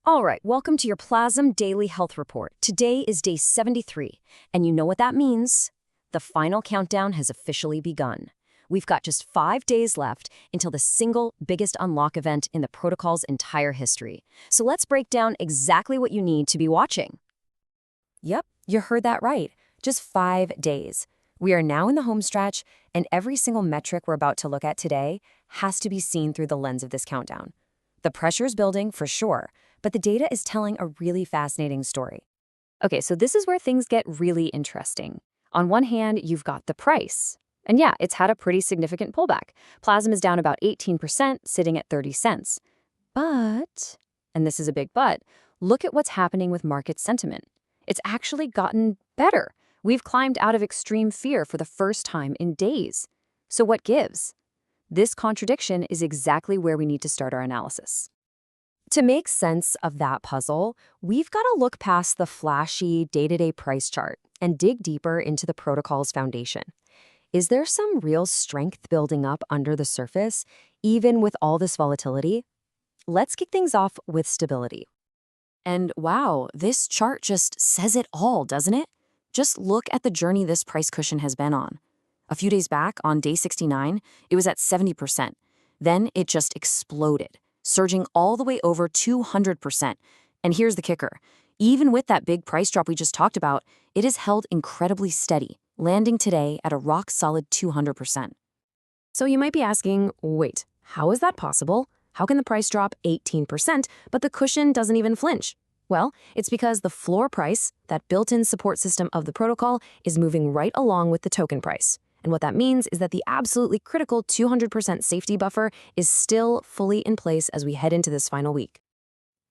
All right, welcome to your Plasm Daily Health Report. Today is day 73, and you know what that means? The final countdown has officially begun. We've got just 5 days left until the single biggest unlock event in the protocol's entire history. So let's break down exactly what you need to be watching. Yep, you heard that right. Just 5 days. We are now in the home stretch, and every single metric we're about to look at today has to be seen through the lens of this countdown. The pressure's building for sure, but the data is telling a really fascinating story. Okay, so this is where things get really interesting. On one hand, you've got the price. And yeah, it's had a pretty significant pullback. Plasm is down about 18%, sitting at 30 cents. But, and this is a big but, look at what's happening with market sentiment. It's actually gotten better. We've climbed out of extreme fear for the first time in days. So what gives? This contradiction is exactly where we need to start our analysis. To make sense of that puzzle, we've got to look past the flashy day-to-day price chart and dig deeper into the protocol's foundation. Is there some real strength building up under the surface, even with all this volatility? Let's kick things off with stability. And wow, this chart just says it all, doesn't it? Just look at the journey this price cushion has been on. A few days back, on day 69, it was at 70%. Then it just exploded, surging all the way over 200%. And here's the kicker. Even with that big price drop we just talked about, it is held incredibly steady, landing today at a rock-solid 200%. So you might be asking, wait, how is that possible? How can the price drop 18%, but the cushion doesn't even flinch? Well, it's because the floor price, that built-in support system of the protocol, is moving right along with the token price. And what that means is that the absolutely critical 200% safety buffer is still fully in place as we head into this final week.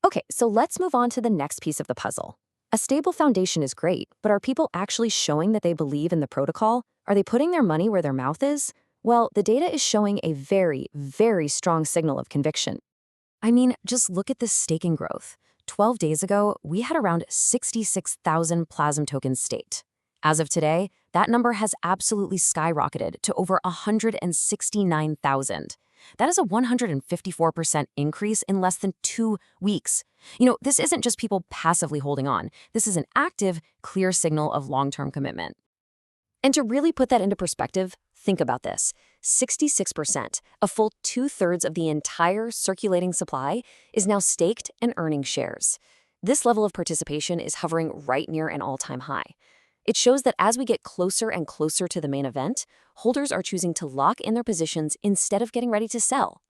Okay, so let's move on to the next piece of the puzzle. A stable foundation is great, but are people actually showing that they believe in the protocol? Are they putting their money where their mouth is? Well, the data is showing a very, very strong signal of conviction. I mean, just look at this staking growth. 12 days ago, we had around 66,000 Plasm tokens staked. As of today, that number has absolutely skyrocketed to over 169,000. That is a 154% increase in less than 2 weeks. This isn't just people passively holding on. This is an active, clear signal of long-term commitment. And to really put that into perspective, think about this. 66%, a full 2/3 of the entire circulating supply, is now staked and earning shares. This level of participation is hovering right near an all-time high. It shows that as we get closer and closer to the main event, holders are choosing to lock in their positions instead of getting ready to sell.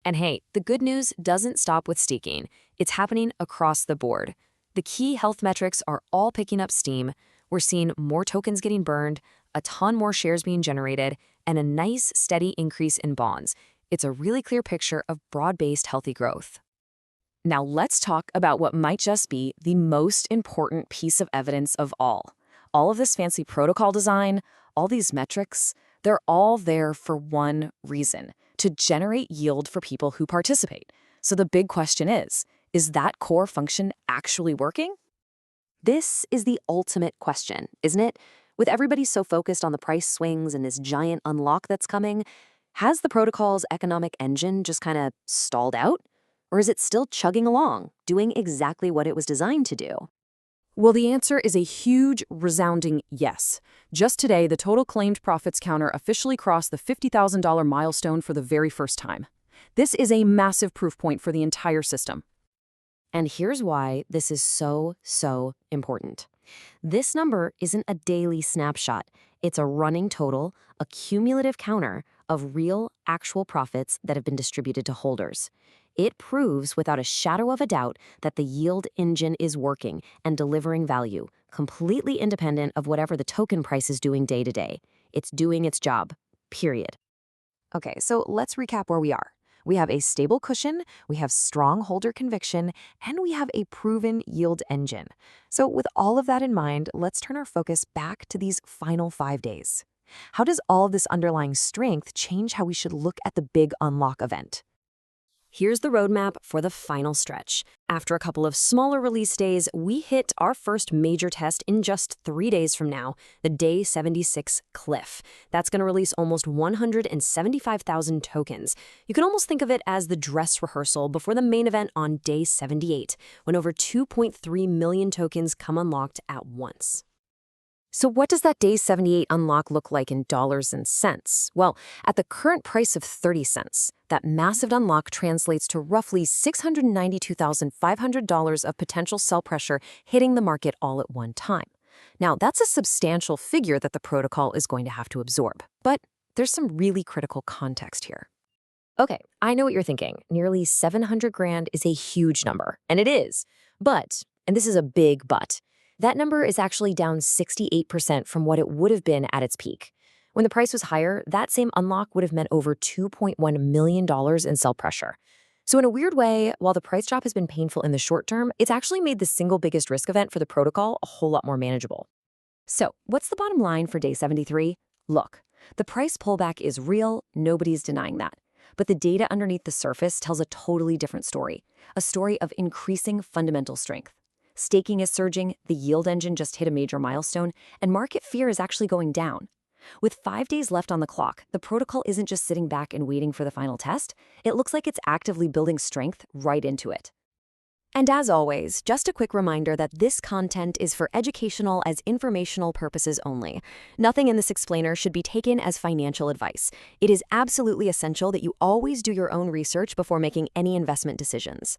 And hey, the good news doesn't stop with staking. It's happening across the board. The key health metrics are all picking up steam. We're seeing more tokens getting burned, a ton more shares being generated, and a nice, steady increase in bonds. It's a really clear picture of broad-based healthy growth. Now let's talk about what might just be the most important piece of evidence of all. All of this fancy protocol design, all these metrics, they're all there for one reason: to generate yield for people who participate. So the big question is that core function actually working? This is the ultimate question, isn't it? With everybody so focused on the price swings and this giant unlock that's coming, has the protocol's economic engine just kind of stalled out? Or is it still chugging along, doing exactly what it was designed to do? Well, the answer is a huge, resounding yes. Just today, the total claimed profits counter officially crossed the $50,000 milestone for the very first time. This is a massive proof point for the entire system. And here's why this is so important. This number isn't a daily snapshot. It's a running total, a cumulative counter of real, actual profits that have been distributed to holders. It proves without a shadow of a doubt that the yield engine is working and delivering value, completely independent of whatever the token price is doing day to day. It's doing its job, period. Okay, so let's recap where we are. We have a stable cushion, we have strong holder conviction, and we have a proven yield engine. So with all of that in mind, let's turn our focus back to these final 5 days. How does all of this underlying strength change how we should look at the big unlock event? Here's the roadmap for the final stretch. After a couple of smaller release days, we hit our first major test in just 3 days from now, the Day 76 cliff. That's going to release almost 175,000 tokens. You can almost think of it as the dress rehearsal before the main event on Day 78, when over 2.3 million tokens come unlocked at once. So what does that Day 78 unlock look like in dollars and cents? Well, at the current price of 30 cents, that massive unlock translates to roughly $692,500 of potential sell pressure hitting the market all at one time. Now, that's a substantial figure that the protocol is going to have to absorb. But there's some really critical context here. Okay, I know what you're thinking. Nearly 700 grand is a huge number, and it is. But, and this is a big but, that number is actually down 68% from what it would have been at its peak. When the price was higher, that same unlock would have meant over $2.1 million in sell pressure. So in a weird way, while the price drop has been painful in the short term, it's actually made the single biggest risk event for the protocol a whole lot more manageable. So what's the bottom line for Day 73? Look, the price pullback is real, nobody's denying that. But the data underneath the surface tells a totally different story, a story of increasing fundamental strength. Staking is surging, the yield engine just hit a major milestone, and market fear is actually going down. With 5 days left on the clock, the protocol isn't just sitting back and waiting for the final test. It looks like it's actively building strength right into it. And as always, just a quick reminder that this content is for educational as informational purposes only. Nothing in this explainer should be taken as financial advice. It is absolutely essential that you always do your own research before making any investment decisions.